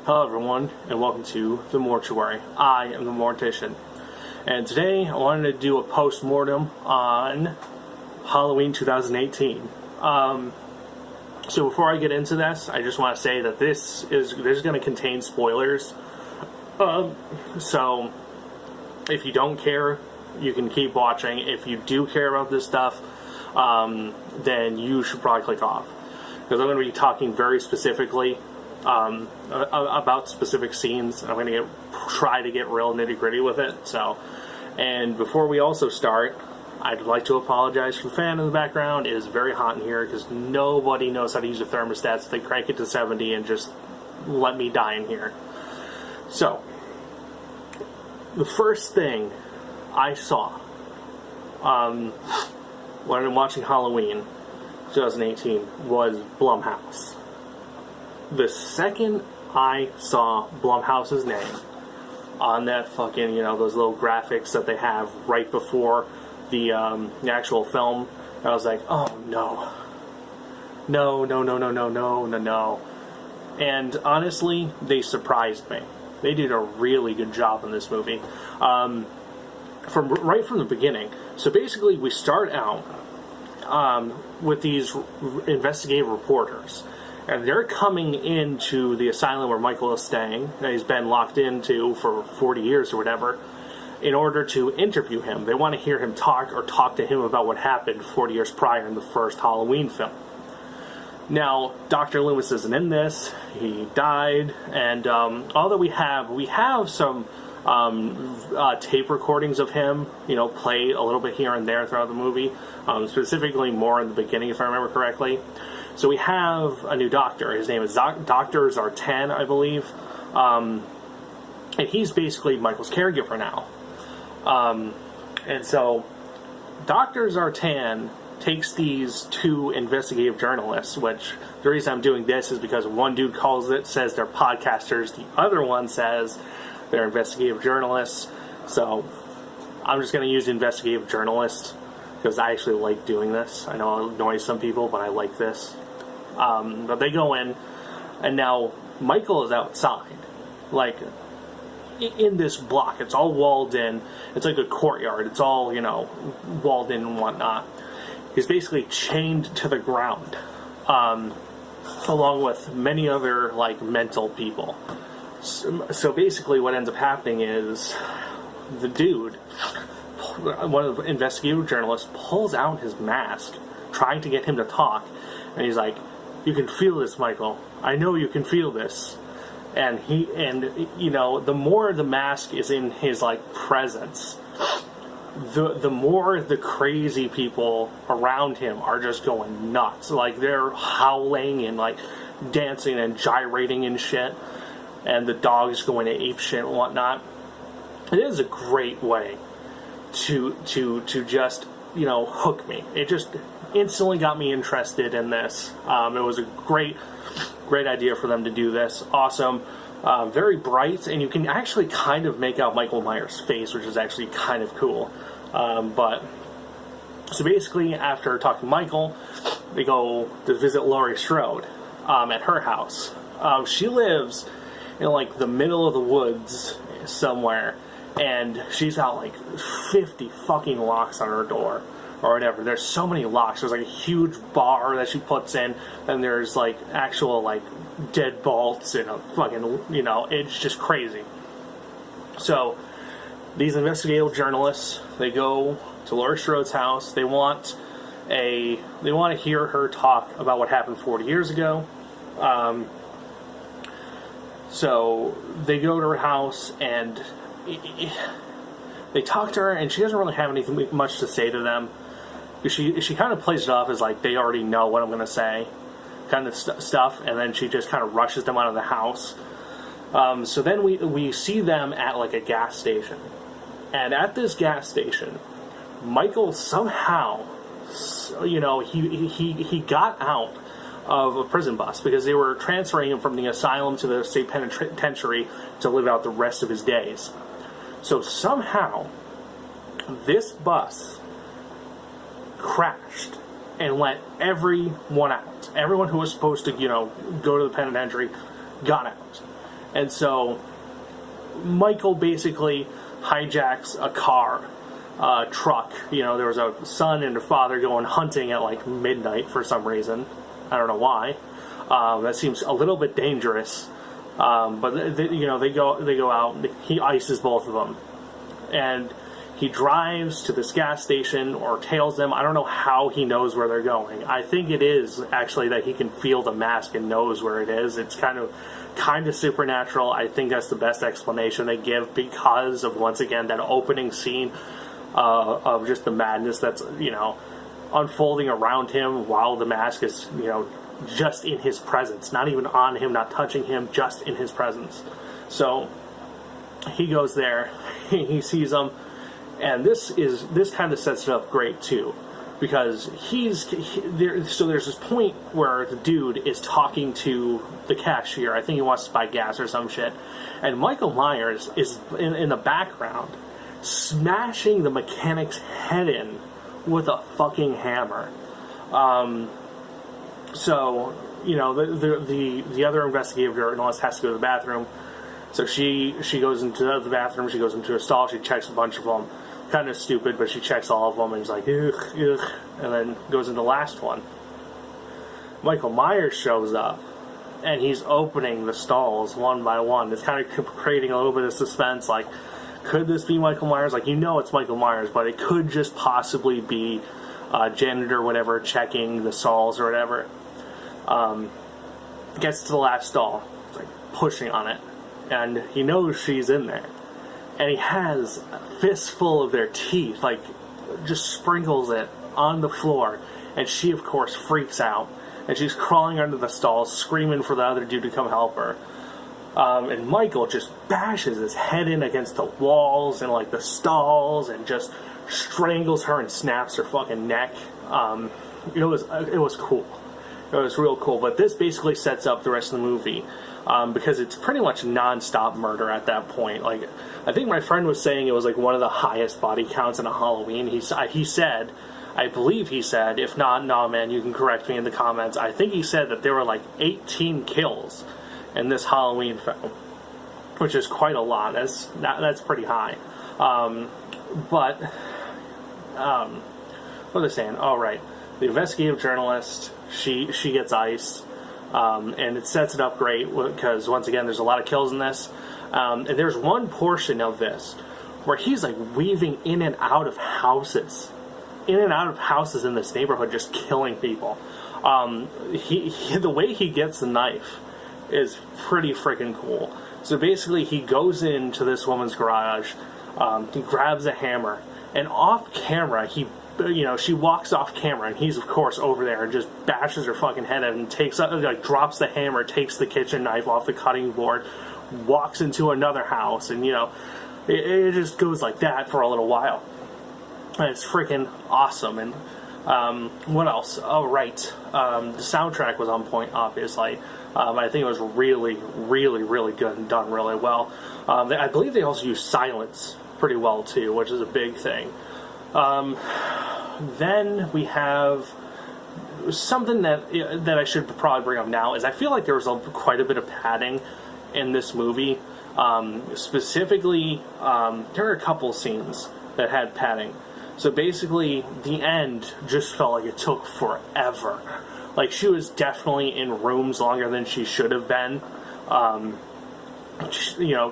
Hello everyone, and welcome to the Mortuary. I am the Mortician, and today I wanted to do a post-mortem on Halloween 2018. So before I get into this, I just want to say that this is going to contain spoilers. So if you don't care, you can keep watching. If you do care about this stuff, then you should probably click off, because I'm going to be talking very specifically about specific scenes. I'm going to try to get real nitty gritty with it. So, and before we also start, I'd like to apologize for the fan in the background. It is very hot in here because nobody knows how to use a thermostat, so they crank it to 70 and just let me die in here. So, the first thing I saw when I'm watching Halloween 2018 was Blumhouse. The second I saw Blumhouse's name on that fucking, those little graphics that they have right before the actual film, I was like, oh no. No. And honestly, they surprised me. They did a really good job in this movie. Right from the beginning. So basically, we start out with these investigative reporters. And they're coming into the asylum where Michael is staying, that he's been locked into for 40 years or whatever, in order to interview him. They want to hear him talk, or talk to him about what happened 40 years prior in the first Halloween film. Now, Dr. Loomis isn't in this. He died. And all that we have some tape recordings of him, play a little bit here and there throughout the movie, specifically more in the beginning, if I remember correctly. So we have a new doctor. His name is Dr. Zartan, I believe. And he's basically Michael's caregiver now. And so Dr. Zartan takes these two investigative journalists, which the reason I'm doing this is because one dude says they're podcasters. The other one says they're investigative journalists. So I'm just going to use investigative journalist because I actually like doing this. I know it annoys some people, but I like this. But they go in, and now Michael is outside, like in this block. It's all walled in. It's like a courtyard. It's all, walled in and whatnot. He's basically chained to the ground, along with many other mental people. So basically, what ends up happening is the dude, one of the investigative journalists, pulls out his mask, trying to get him to talk, and he's like, "You can feel this, Michael. I know you can feel this." And the more the mask is in his presence, the more the crazy people around him are just going nuts. They're howling and dancing and gyrating and shit, and the dog's going to ape shit and whatnot. It is a great way to just hook me. It just instantly got me interested in this. It was a great idea for them to do this. Awesome. Very bright, and you can actually kind of make out Michael Myers' face, which is actually kind of cool. So basically, after talking to Michael, they go to visit Laurie Strode at her house. She lives in the middle of the woods somewhere, and she's got 50 fucking locks on her door or whatever. There's so many locks. There's a huge bar that she puts in, and there's actual deadbolts and a fucking, it's just crazy. So these investigative journalists, they go to Laurie Strode's house. They want to hear her talk about what happened 40 years ago. So they go to her house, and they talk to her, and she doesn't really have anything much to say to them. She kind of plays it off as they already know what I'm going to say, kind of stuff, and then she just kind of rushes them out of the house. So then we see them at a gas station, and at this gas station, Michael somehow, he got out of a prison bus because they were transferring him from the asylum to the state penitentiary to live out the rest of his days. So somehow, this bus crashed and let everyone out. Everyone who was supposed to, go to the penitentiary got out. And so Michael basically hijacks a car, truck. You know, there was a son and a father going hunting at like midnight for some reason. I don't know why. That seems a little bit dangerous. But they go out. He ices both of them, and he drives to this gas station or tails them. I don't know how he knows where they're going. I think it is actually that he can feel the mask and knows where it is. It's kind of supernatural. I think that's the best explanation they give because of, once again, that opening scene of just the madness that's, unfolding around him while the mask is, just in his presence. Not even on him, not touching him, just in his presence. So he goes there, he sees them. And this kind of sets it up great too, because so there's this point where the dude is talking to the cashier. I think he wants to buy gas or some shit, and Michael Myers is in the background smashing the mechanic's head in with a fucking hammer. So the other investigative journalist has to go to the bathroom. So she goes into the bathroom, she goes into a stall, she checks a bunch of them. Kind of stupid, but she checks all of them and is like, ugh, ugh, and then goes into the last one. Michael Myers shows up, and he's opening the stalls one by one. It's kind of creating a little bit of suspense, like, could this be Michael Myers? Like, it's Michael Myers, but it could just possibly be janitor or whatever checking the stalls or whatever. Gets to the last stall, it's like pushing on it, and he knows she's in there. And he has a fistful of their teeth, like, just sprinkles it on the floor. And she, of course, freaks out. And she's crawling under the stalls, screaming for the other dude to come help her. And Michael just bashes his head in against the walls and, like, the stalls, and just strangles her and snaps her fucking neck. It was cool. It was real cool. But this basically sets up the rest of the movie. Because it's pretty much non-stop murder at that point. Like, I think my friend was saying it was like one of the highest body counts in a Halloween. He said, I believe he said, if not, nah, man, you can correct me in the comments. I think he said that there were like 18 kills in this Halloween film, which is quite a lot. That's pretty high. What are they saying? Oh, right. The investigative journalist, she gets iced. And it sets it up great because, once again, there's a lot of kills in this. And there's one portion of this where he's like weaving in and out of houses in this neighborhood, just killing people. The way he gets the knife is pretty freaking cool. So basically, he goes into this woman's garage, he grabs a hammer, and off camera, she walks off camera, and he's, of course, over there and just bashes her fucking head in and drops the hammer, takes the kitchen knife off the cutting board, walks into another house, and, it just goes like that for a little while. And it's freaking awesome. And what else? Oh, right. The soundtrack was on point, obviously. I think it was really, really, really good and done really well. I believe they also use silence pretty well, too, which is a big thing. Then we have something that I should probably bring up now is I feel like there was quite a bit of padding in this movie. Specifically, there are a couple scenes that had padding. So basically, the end just felt like it took forever. Like, she was definitely in rooms longer than she should have been.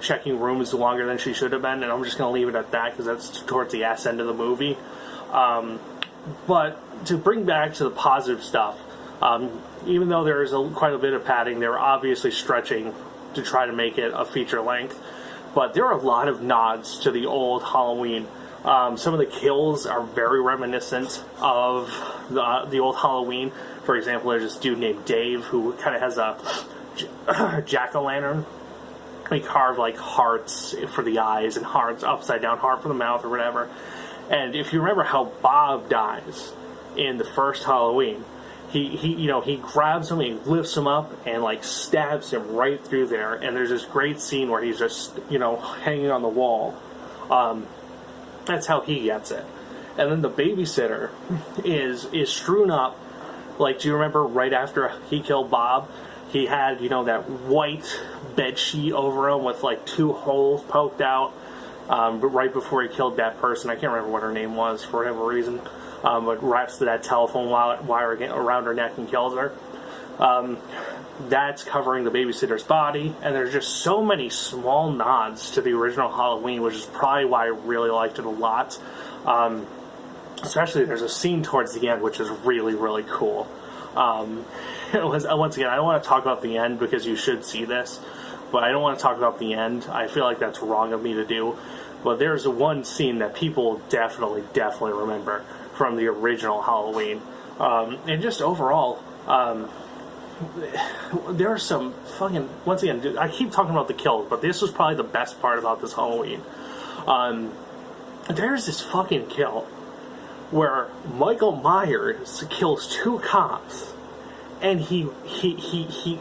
Checking rooms longer than she should have been, and I'm just going to leave it at that because that's towards the ass end of the movie. But to bring back to the positive stuff, even though there is quite a bit of padding, they were obviously stretching to try to make it a feature length. But there are a lot of nods to the old Halloween. Some of the kills are very reminiscent of the old Halloween. For example, there's this dude named Dave who kind of has a jack-o'-lantern. He carved like hearts for the eyes and hearts upside down, heart for the mouth or whatever. And if you remember how Bob dies in the first Halloween, he grabs him, he lifts him up, and like stabs him right through there. And there's this great scene where he's just hanging on the wall. That's how he gets it. And then the babysitter is strewn up. Like, do you remember right after he killed Bob? He had, you know, that white bed sheet over him with like 2 holes poked out. But right before he killed that person, I can't remember what her name was for whatever reason, but wraps that telephone wire around her neck and kills her. That's covering the babysitter's body, and there's just so many small nods to the original Halloween, which is probably why I really liked it a lot. Especially there's a scene towards the end which is really, really cool. It was, once again, I don't want to talk about the end because you should see this, but I don't want to talk about the end. I feel like that's wrong of me to do. But there's one scene that people definitely remember from the original Halloween. And just overall, there are some fucking... Once again, dude, I keep talking about the kills, but this was probably the best part about this Halloween. There's this fucking kill where Michael Myers kills 2 cops, and he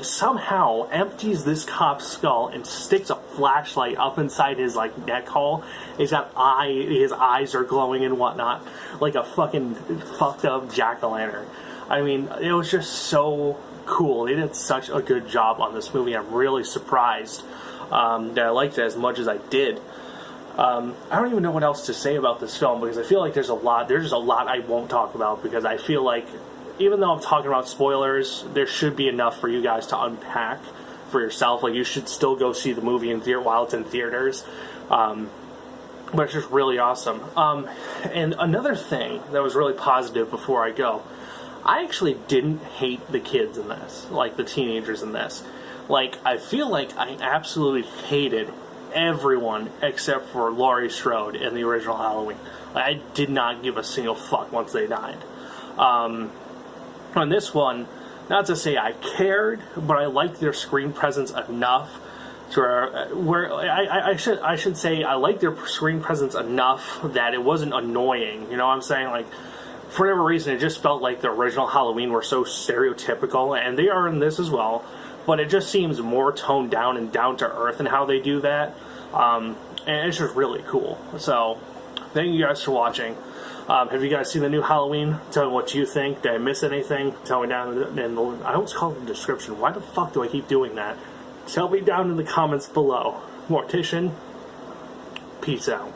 somehow empties this cop's skull and sticks a flashlight up inside his like neck hole. His eyes are glowing and whatnot, like a fucking fucked up jack-o'-lantern. I mean, it was just so cool. They did such a good job on this movie. I'm really surprised that I liked it as much as I did. I don't even know what else to say about this film because I feel like there's just a lot I won't talk about because I feel like even though I'm talking about spoilers, there should be enough for you guys to unpack for yourself. Like, you should still go see the movie in theater while it's in theaters. But it's just really awesome. And another thing that was really positive before I go, I actually didn't hate the kids in this, like the teenagers in this. Like, I feel like I absolutely hated everyone except for Laurie Strode in the original Halloween. Like, I did not give a single fuck once they died. On this one, not to say I cared, but I liked their screen presence enough to where I should say I liked their screen presence enough that it wasn't annoying. You know what I'm saying? Like, for whatever reason, it just felt like the original Halloween were so stereotypical, and they are in this as well, but it just seems more toned down and down to earth in how they do that. And it's just really cool. So, thank you guys for watching. Have you guys seen the new Halloween? Tell me what you think. Did I miss anything? Tell me down in the... I always call it the description. Why the fuck do I keep doing that? Tell me down in the comments below. Mortician, peace out.